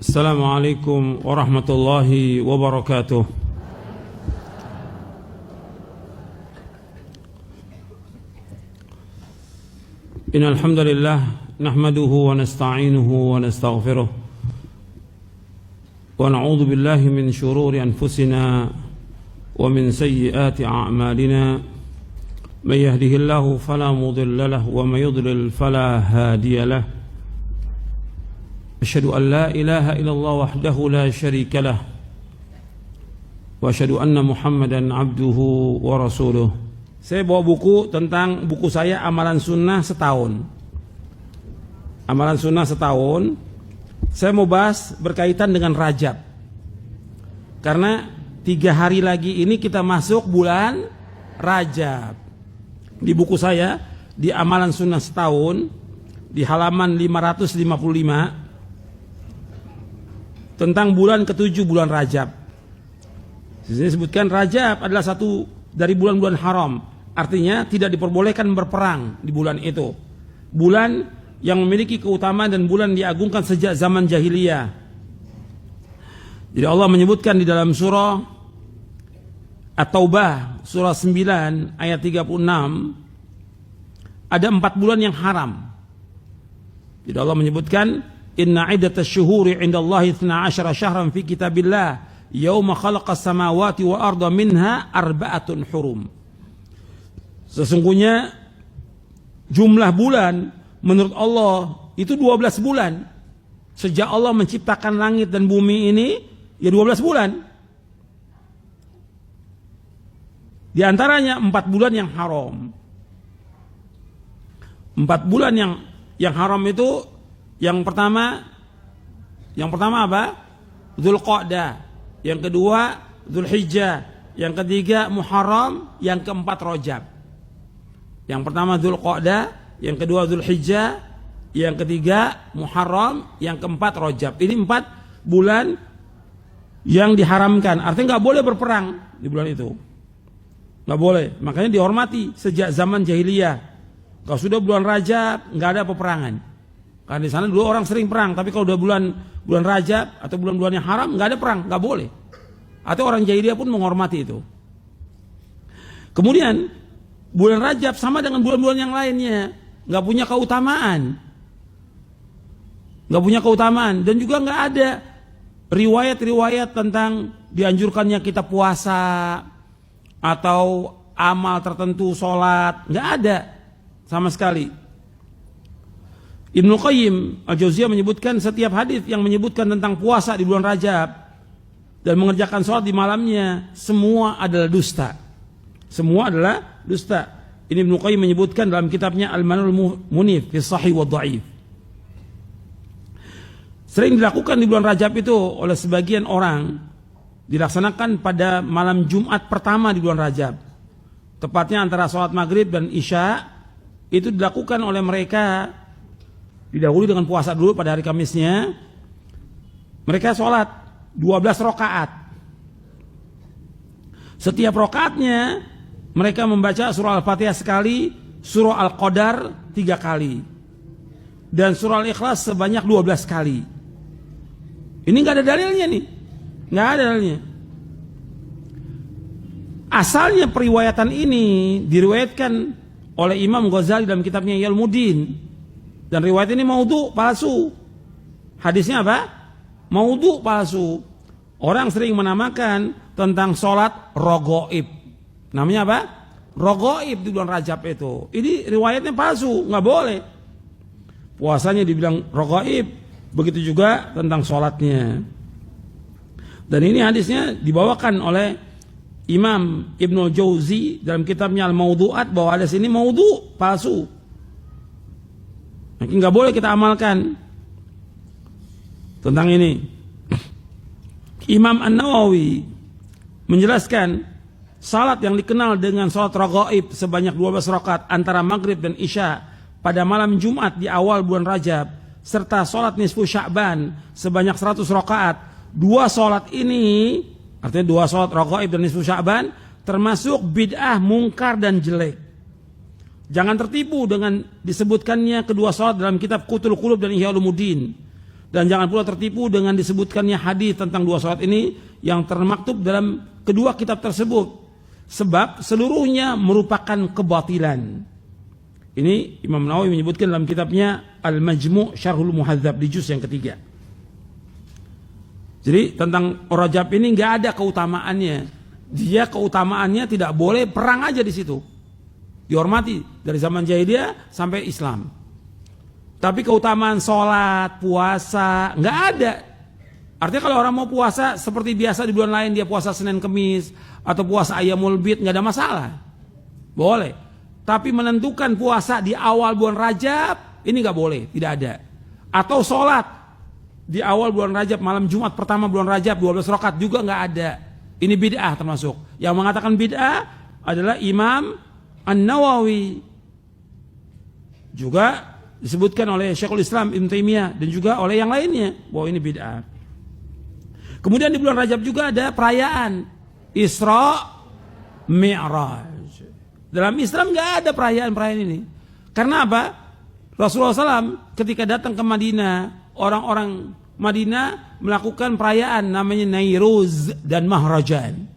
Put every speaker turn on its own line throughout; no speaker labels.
السلام عليكم ورحمة الله وبركاته. إن الحمد لله نحمده ونستعينه ونستغفره ونعوذ بالله من شرور أنفسنا ومن سيئات أعمالنا من يهده الله فلا مضل له ومن يضلل فلا هادي له أشهد أن لا إله إلا الله وحده لا شريك له وأشهد أن محمدا عبده ورسوله. Saya bawa buku tentang buku saya Amalan Sunnah Setahun. Amalan Sunnah Setahun. Saya mau bahas berkaitan dengan Rajab. Karena 3 hari lagi ini kita masuk bulan Rajab. Di buku saya di Amalan Sunnah Setahun di halaman 555 tentang bulan ke-7 bulan Rajab. Di sini disebutkan Rajab adalah satu dari bulan-bulan haram. Artinya tidak diperbolehkan berperang di bulan itu. Bulan yang memiliki keutamaan dan bulan diagungkan sejak zaman jahiliyah. Jadi Allah menyebutkan di dalam surah At-Taubah surah 9 ayat 36 ada 4 bulan yang haram. Jadi Allah menyebutkan Inna iddatasy syuhuri 'indallahi 12 syahran fi kitabillah yauma khalaqas samawati wal arda minha arba'atun hurum. Sesungguhnya jumlah bulan menurut Allah itu 12 bulan. Sejak Allah menciptakan langit dan bumi ini ya 12 bulan. Di antaranya 4 bulan yang haram. 4 bulan yang haram itu yang pertama apa? Dzulqa'dah, yang kedua Dzulhijjah, yang ketiga Muharram, yang keempat Rajab. Yang pertama Dzulqa'dah, yang kedua Dzulhijjah, yang ketiga Muharram, yang keempat Rajab. Ini 4 bulan yang diharamkan. Artinya nggak boleh berperang di bulan itu. Nggak boleh. Makanya dihormati sejak zaman jahiliyah. Kalau sudah bulan Rajab nggak ada peperangan. Karena di sana dulu orang sering perang, tapi kalau udah bulan Rajab atau bulan-bulan yang haram nggak ada perang, nggak boleh. Atau orang jahiliyah pun menghormati itu. Kemudian bulan Rajab sama dengan bulan-bulan yang lainnya, nggak punya keutamaan, dan juga nggak ada riwayat-riwayat tentang dianjurkannya kita puasa atau amal tertentu, sholat, nggak ada sama sekali. Ibnu Qayyim Al-Jauziyah menyebutkan setiap hadis yang menyebutkan tentang puasa di bulan Rajab dan mengerjakan sholat di malamnya semua adalah dusta. Semua adalah dusta. Ini Ibnu Qayyim menyebutkan dalam kitabnya Al-Manul Munif fi Shahih wa Dha'if. Sering dilakukan di bulan Rajab itu oleh sebagian orang, dilaksanakan pada malam Jumat pertama di bulan Rajab. Tepatnya antara sholat maghrib dan isya, itu dilakukan oleh mereka. Didahului dengan puasa dulu pada hari Kamisnya. Mereka sholat 12 rakaat. Setiap rakaatnya mereka membaca surah Al-Fatihah sekali, surah Al-Qadar 3 kali, dan surah Al-Ikhlas sebanyak 12 kali. Ini nggak ada dalilnya nih, nggak ada dalilnya. Asalnya periwayatan ini diriwayatkan oleh Imam Ghazali dalam kitabnya Yalmuddin. Dan riwayat ini maudhu, palsu. Hadisnya apa? Maudhu, palsu. Orang sering menamakan tentang sholat rogoib. Namanya apa? Rogoib di bulan Rajab itu. Ini riwayatnya palsu, nggak boleh. Puasanya dibilang rogoib, begitu juga tentang sholatnya. Dan ini hadisnya dibawakan oleh Imam Ibnu Jauzi dalam kitabnya Al-Maudhu'at bahwa hadis ini maudhu, palsu. Mungkin nggak boleh kita amalkan tentang ini. Imam An-Nawawi menjelaskan salat yang dikenal dengan salat raghaib sebanyak 12 rakaat antara maghrib dan isya pada malam Jumat di awal bulan Rajab, serta salat nisfu Sya'ban sebanyak 100 rakaat. 2 salat ini, artinya 2 salat raghaib dan nisfu Sya'ban, termasuk bid'ah, mungkar dan jelek. Jangan tertipu dengan disebutkannya kedua salat dalam kitab Qutul Qulub dan Ihya Ulumuddin. Dan jangan pula tertipu dengan disebutkannya hadis tentang 2 salat ini yang termaktub dalam kedua kitab tersebut. Sebab seluruhnya merupakan kebatilan. Ini Imam Nawawi menyebutkan dalam kitabnya Al-Majmu' Syarhul Muhadzab di juz yang ketiga. Jadi tentang Rajab ini nggak ada keutamaannya. Dia keutamaannya tidak boleh perang aja di situ. Dihormati dari zaman jahiliyah sampai Islam. Tapi keutamaan sholat, puasa, nggak ada. Artinya kalau orang mau puasa seperti biasa di bulan lain, dia puasa Senin Kemis atau puasa Ayyamul Bid, nggak ada masalah. Boleh. Tapi menentukan puasa di awal bulan Rajab, ini nggak boleh, tidak ada. Atau sholat di awal bulan Rajab, malam Jumat pertama bulan Rajab, 12 rakaat juga nggak ada. Ini bid'ah termasuk. Yang mengatakan bid'ah adalah Imam An-Nawawi. Juga disebutkan oleh Syekhul Islam Ibn Taimiyah dan juga oleh yang lainnya bahwa ini bid'ah. Kemudian di bulan Rajab juga ada perayaan Isra Mi'raj. Dalam Islam nggak ada perayaan-perayaan ini. Karena apa? Rasulullah SAW ketika datang ke Madinah, orang-orang Madinah melakukan perayaan namanya Nairuz dan Mahrajan.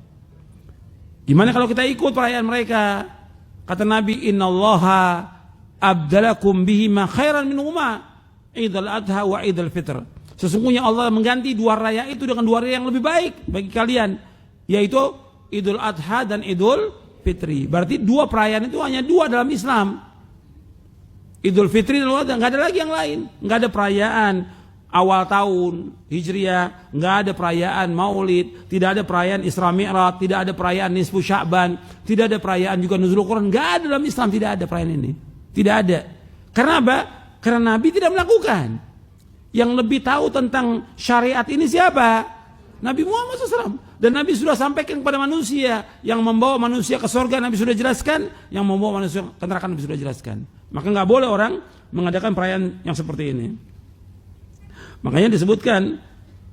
Gimana kalau kita ikut perayaan mereka? Kata Nabi, Innallaha abdalakum bihima khairan minhuma Idul Adha wa Idul Fitr. Sesungguhnya Allah mengganti 2 raya itu dengan 2 raya yang lebih baik bagi kalian, yaitu Idul Adha dan Idul Fitri. Berarti 2 perayaan itu hanya 2 dalam Islam. Idul Fitri dan Idul Adha, nggak ada lagi yang lain. Nggak ada perayaan awal tahun Hijriah, nggak ada perayaan Maulid, tidak ada perayaan Isra Mi'raj, tidak ada perayaan Nisfu Sya'ban, tidak ada perayaan juga Nuzulul Quran. Nggak ada dalam Islam, tidak ada perayaan ini. Tidak ada. Karena apa? Karena Nabi tidak melakukan. Yang lebih tahu tentang syariat ini siapa? Nabi Muhammad SAW. Dan Nabi sudah sampaikan kepada manusia. Yang membawa manusia ke surga Nabi sudah jelaskan. Yang membawa manusia ke neraka Nabi sudah jelaskan. Maka nggak boleh orang mengadakan perayaan yang seperti ini. Makanya disebutkan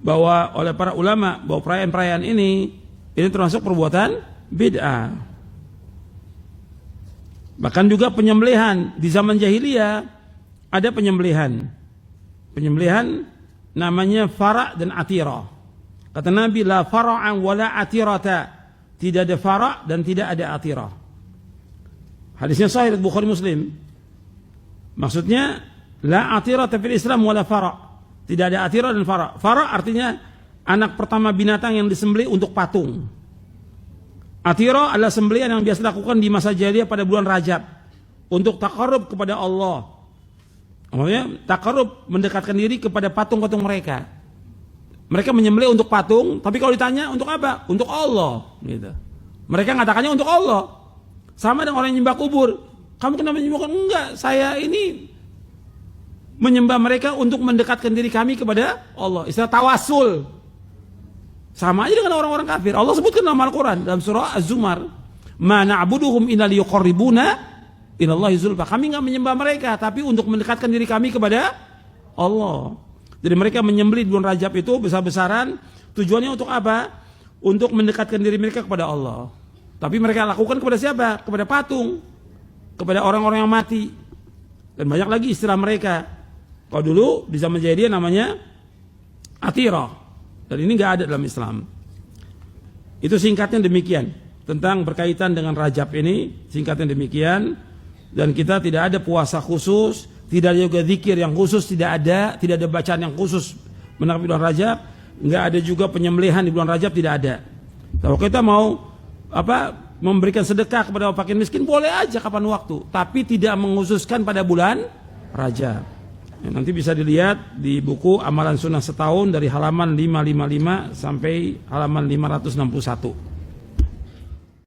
bahwa oleh para ulama bahwa perayaan-perayaan ini termasuk perbuatan bid'ah. Bahkan juga penyembelihan di zaman jahiliyah ada penyembelihan. Penyembelihan namanya fara' dan atira. Kata Nabi, la fara'an wala atirata. Tidak ada fara' dan tidak ada atira. Hadisnya sahih Bukhari Muslim. Maksudnya la atirata fil Islam wala fara'. Tidak ada atira dan fara'. Fara' artinya anak pertama binatang yang disembelih untuk patung. Atira adalah sembelihan yang biasa dilakukan di masa jahiliyah pada bulan Rajab untuk taqarrub kepada Allah. Maksudnya taqarrub, mendekatkan diri kepada patung-patung mereka. Mereka menyembelih untuk patung, tapi kalau ditanya untuk apa? Untuk Allah, gitu. Mereka mengatakannya untuk Allah. Sama dengan orang yang menyembah kubur. Kamu kenapa menyembah? Enggak, saya ini menyembah mereka untuk mendekatkan diri kami kepada Allah. Istilah tawasul. Sama aja dengan orang-orang kafir. Allah sebutkan dalam Al-Quran dalam surah Az-Zumar, "Ma na'buduhum illa liyuqarribuna ilallahi zulfa." Kami enggak menyembah mereka, tapi untuk mendekatkan diri kami kepada Allah. Jadi mereka menyembelih di bulan Rajab itu besar-besaran. Tujuannya untuk apa? Untuk mendekatkan diri mereka kepada Allah. Tapi mereka lakukan kepada siapa? Kepada patung, kepada orang-orang yang mati. Dan banyak lagi istilah mereka. Kalau dulu di zaman jahiliyah namanya atira. Dan ini nggak ada dalam Islam. Itu singkatnya demikian tentang berkaitan dengan Rajab ini. Singkatnya demikian. Dan kita tidak ada puasa khusus, tidak ada juga zikir yang khusus, tidak ada bacaan yang khusus menanggapi bulan Rajab. Nggak ada juga penyembelihan di bulan Rajab, tidak ada. Kalau kita mau memberikan sedekah kepada fakir miskin boleh aja kapan waktu, tapi tidak mengkhususkan pada bulan Rajab. Nanti bisa dilihat di buku Amalan Sunnah Setahun dari halaman 555 sampai halaman 561.